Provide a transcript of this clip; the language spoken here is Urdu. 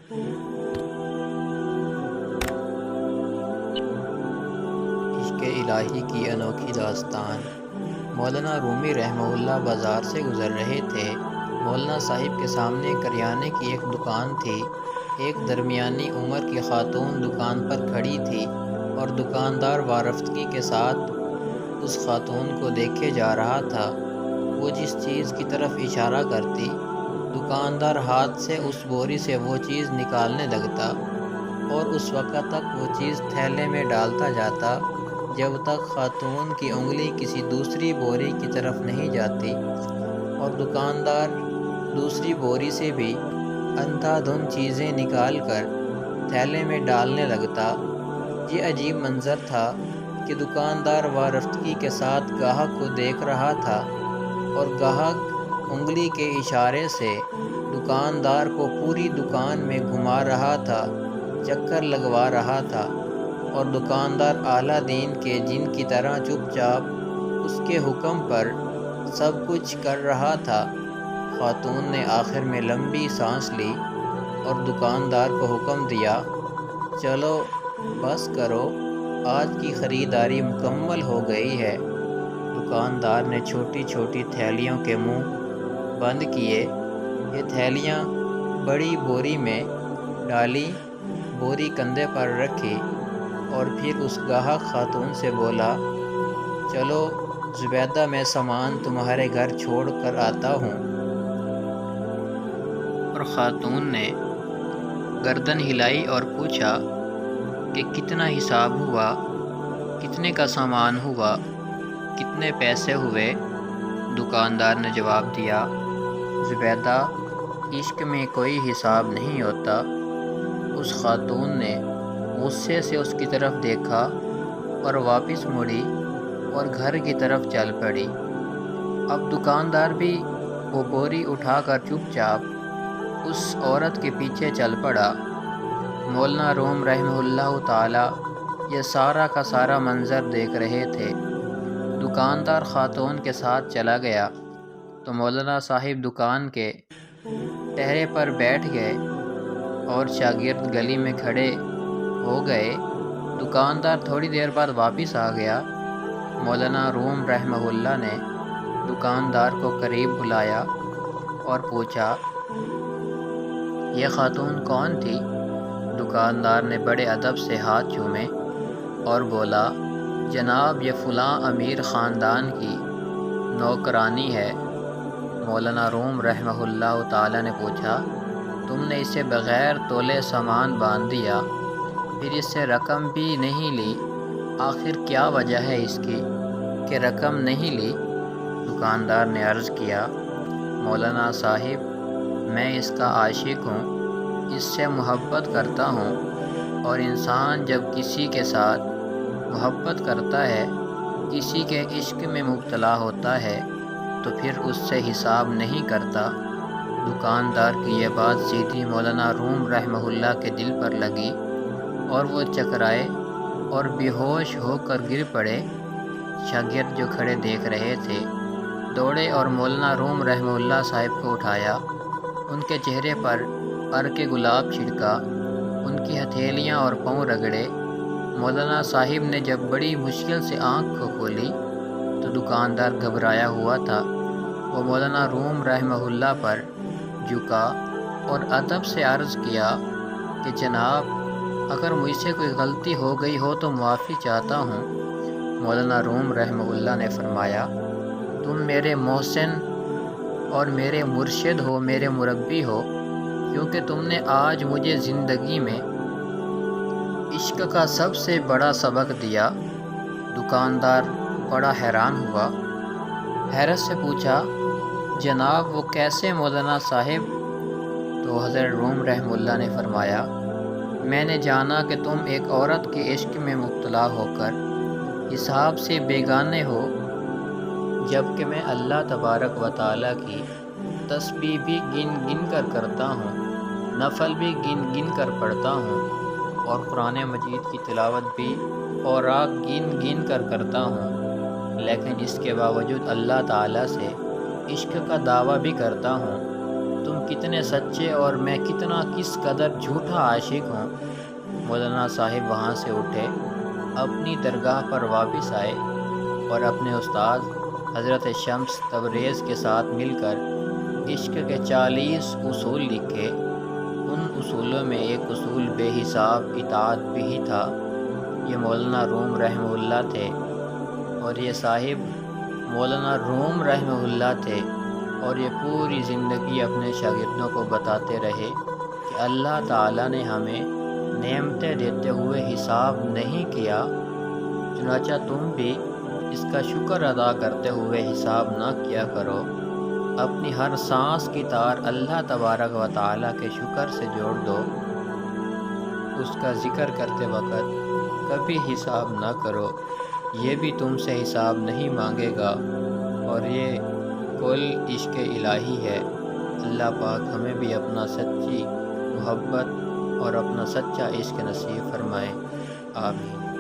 عشق الہی کی انوکھی داستان۔ مولانا رومی رحمہ اللہ بازار سے گزر رہے تھے۔ مولانا صاحب کے سامنے کریانے کی ایک دکان تھی۔ ایک درمیانی عمر کی خاتون دکان پر کھڑی تھی اور دکاندار وارفتگی کے ساتھ اس خاتون کو دیکھے جا رہا تھا۔ وہ جس چیز کی طرف اشارہ کرتی، دکاندار ہاتھ سے اس بوری سے وہ چیز نکالنے لگتا اور اس وقت تک وہ چیز تھیلے میں ڈالتا جاتا جب تک خاتون کی انگلی کسی دوسری بوری کی طرف نہیں جاتی، اور دکاندار دوسری بوری سے بھی اندھا دھند چیزیں نکال کر تھیلے میں ڈالنے لگتا۔ یہ عجیب منظر تھا کہ دکاندار وارفتگی کے ساتھ گاہک کو دیکھ رہا تھا اور گاہک انگلی کے اشارے سے دکاندار کو پوری دکان میں گھما رہا تھا، چکر لگوا رہا تھا، اور دکاندار اعلیٰ دین کے جن کی طرح چپ چاپ اس کے حکم پر سب کچھ کر رہا تھا۔ خاتون نے آخر میں لمبی سانس لی اور دکاندار کو حکم دیا، چلو بس کرو، آج کی خریداری مکمل ہو گئی ہے۔ دکاندار نے چھوٹی چھوٹی تھیلیوں کے منہ بند کیے۔ یہ تھیلیاں بڑی بوری میں ڈالی، بوری کندھے پر رکھی اور پھر اس گاہک خاتون سے بولا، چلو زبیدہ، میں سامان تمہارے گھر چھوڑ کر آتا ہوں۔ اور خاتون نے گردن ہلائی اور پوچھا کہ کتنا حساب ہوا، کتنے کا سامان ہوا، کتنے پیسے ہوئے؟ دکاندار نے جواب دیا، زبیدہ، عشق میں کوئی حساب نہیں ہوتا۔ اس خاتون نے غصے سے اس کی طرف دیکھا اور واپس مڑی اور گھر کی طرف چل پڑی۔ اب دکاندار بھی وہ بوری اٹھا کر چپ چاپ اس عورت کے پیچھے چل پڑا۔ مولانا روم رحمہ اللہ تعالی یہ سارا کا سارا منظر دیکھ رہے تھے۔ دکاندار خاتون کے ساتھ چلا گیا تو مولانا صاحب دکان کے ٹہرے پر بیٹھ گئے اور شاگرد گلی میں کھڑے ہو گئے۔ دکاندار تھوڑی دیر بعد واپس آ گیا۔ مولانا روم رحمہ اللہ نے دکاندار کو قریب بلایا اور پوچھا، یہ خاتون کون تھی؟ دکاندار نے بڑے ادب سے ہاتھ چومے اور بولا، جناب، یہ فلاں امیر خاندان کی نوکرانی ہے۔ مولانا روم رحمہ اللہ تعالی نے پوچھا، تم نے اسے بغیر تولے سامان باندھ دیا، پھر اس سے رقم بھی نہیں لی، آخر کیا وجہ ہے اس کی کہ رقم نہیں لی؟ دکاندار نے عرض کیا، مولانا صاحب، میں اس کا عاشق ہوں، اس سے محبت کرتا ہوں، اور انسان جب کسی کے ساتھ محبت کرتا ہے، کسی کے عشق میں مبتلا ہوتا ہے، تو پھر اس سے حساب نہیں کرتا۔ دکاندار کی یہ بات سیدھی مولانا روم رحمہ اللہ کے دل پر لگی اور وہ چکرائے اور بے ہوش ہو کر گر پڑے۔ شاگرد جو کھڑے دیکھ رہے تھے دوڑے اور مولانا روم رحمہ اللہ صاحب کو اٹھایا، ان کے چہرے پر عرق گلاب چھڑکا، ان کی ہتھیلیاں اور پاؤں رگڑے۔ مولانا صاحب نے جب بڑی مشکل سے آنکھ کو کھولی تو دکاندار گھبرایا ہوا تھا۔ وہ مولانا روم رحمہ اللہ پر جھکا اور ادب سے عرض کیا کہ جناب، اگر مجھ سے کوئی غلطی ہو گئی ہو تو معافی چاہتا ہوں۔ مولانا روم رحمہ اللہ نے فرمایا، تم میرے محسن اور میرے مرشد ہو، میرے مربی ہو، کیونکہ تم نے آج مجھے زندگی میں عشق کا سب سے بڑا سبق دیا۔ دکاندار بڑا حیران ہوا، حیرت سے پوچھا، جناب وہ کیسے مولانا صاحب؟ تو حضرت روم رحمہ اللہ نے فرمایا، میں نے جانا کہ تم ایک عورت کے عشق میں مبتلا ہو کر حساب سے بیگانے ہو، جبکہ میں اللہ تبارک و تعالیٰ کی تسبیح بھی گن گن کر کرتا ہوں، نفل بھی گن گن کر پڑھتا ہوں، اور قرآن مجید کی تلاوت بھی اوراق گن گن کر کرتا ہوں، لیکن اس کے باوجود اللہ تعالیٰ سے عشق کا دعویٰ بھی کرتا ہوں۔ تم کتنے سچے اور میں کس قدر جھوٹا عاشق ہوں۔ مولانا صاحب وہاں سے اٹھے، اپنی درگاہ پر واپس آئے اور اپنے استاد حضرت شمس تبریز کے ساتھ مل کر عشق کے 40 اصول لکھے۔ ان اصولوں میں ایک اصول بے حساب اطاعت بھی تھا۔ یہ مولانا روم رحمہ اللہ تھے، اور یہ صاحب مولانا روم رحمہ اللہ تھے، اور یہ پوری زندگی اپنے شاگردوں کو بتاتے رہے کہ اللہ تعالیٰ نے ہمیں نعمتیں دیتے ہوئے حساب نہیں کیا، چنانچہ تم بھی اس کا شکر ادا کرتے ہوئے حساب نہ کیا کرو۔ اپنی ہر سانس کی تار اللہ تبارک و تعالیٰ کے شکر سے جوڑ دو۔ اس کا ذکر کرتے وقت کبھی حساب نہ کرو، یہ بھی تم سے حساب نہیں مانگے گا، اور یہ کل عشق الہی ہے۔ اللہ پاک ہمیں بھی اپنا سچی محبت اور اپنا سچا عشق نصیب فرمائے، آمین۔